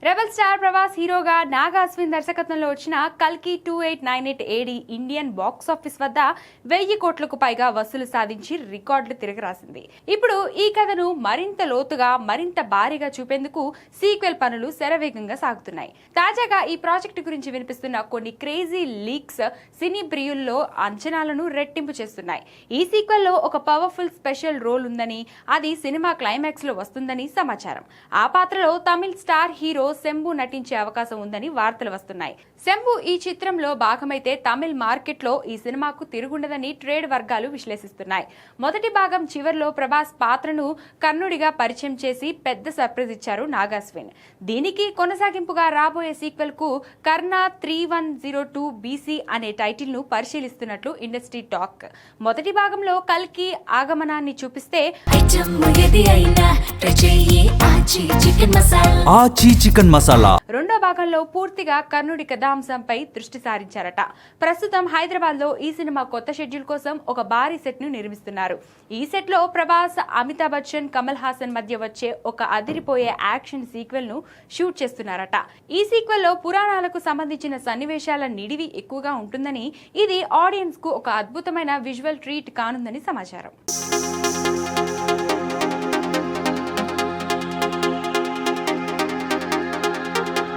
Rebel star Prabhas హీరోగా నాగా అశ్విన్ దర్శకత్వంలో వచ్చిన కల్కి 2898 ఏడి ఇండియన్ బాక్స్ ఆఫీస్ వద్ద 1000 కోట్లకు పైగా వసూలు సాధించి రికార్డులు తిరగరాసింది. ఇప్పుడు ఈ కథను మరింత లోతుగా మరింత భారీగా చూపేందుకు సీక్వెల్ పనులు శరవేగంగా సాగుతున్నాయి. తాజాగా ఈ ప్రాజెక్టు గురించి వినిపిస్తున్న కొన్ని క్రేజీ లీక్స్ సినీ ప్రియుల్లో అంచనాలను రెట్టింపు చేస్తున్నాయి. ఈ సీక్వెల్ లో ఒక పవర్ఫుల్ స్పెషల్ రోల్ ఉందని, అది సినిమా క్లైమాక్స్ లో వస్తుందని సమాచారం. ఆ పాత్రలో తమిళ్ స్టార్ హీరో శంభు నటించే అవకాశం ఉందని వార్తలు వస్తున్నాయి. శంభు ఈ చిత్రంలో భాగమైతే తమిళ్ మార్కెట్ లో ఈ సినిమాకు తిరుగుండదని ట్రేడ్ వర్గాలు విశ్లేషిస్తున్నాయి. మొదటి భాగం చివర్లో ప్రభాస్ పాత్రను కర్ణుడిగా పరిచయం చేసి పెద్ద సర్ప్రైజ్ ఇచ్చారు నాగాశ్విన్. దీనికి కొనసాగింపుగా రాబోయే సీక్వెల్ కు కర్ణ 3102 BC అనే టైటిల్ ను పరిశీలిస్తున్నట్లు ఇండస్ట్రీ టాక్. మొదటి భాగంలో కల్కి ఆగమనాన్ని చూపిస్తే చికెన్ మసాలా రెండో భాగంలో పూర్తిగా కర్ణుడి కథాంశంపై దృష్టి సారించారట. ప్రస్తుతం హైదరాబాద్ లో ఈ సినిమా కొత్త షెడ్యూల్ కోసం ఒక భారీ సెట్ ను నిర్మిస్తున్నారు. ఈ సెట్ లో ప్రభాస్, అమితాబ్ బచ్చన్, కమల్ హాసన్ మధ్య వచ్చే ఒక అదిరిపోయే యాక్షన్ సీక్వెల్ ను షూట్ చేస్తున్నారట. ఈ సీక్వెల్ లో పురాణాలకు సంబంధించిన సన్నివేశాల నిడివి ఎక్కువగా ఉంటుందని, ఇది ఆడియన్స్ కు ఒక అద్భుతమైన విజువల్ ట్రీట్ కానుందని సమాచారం.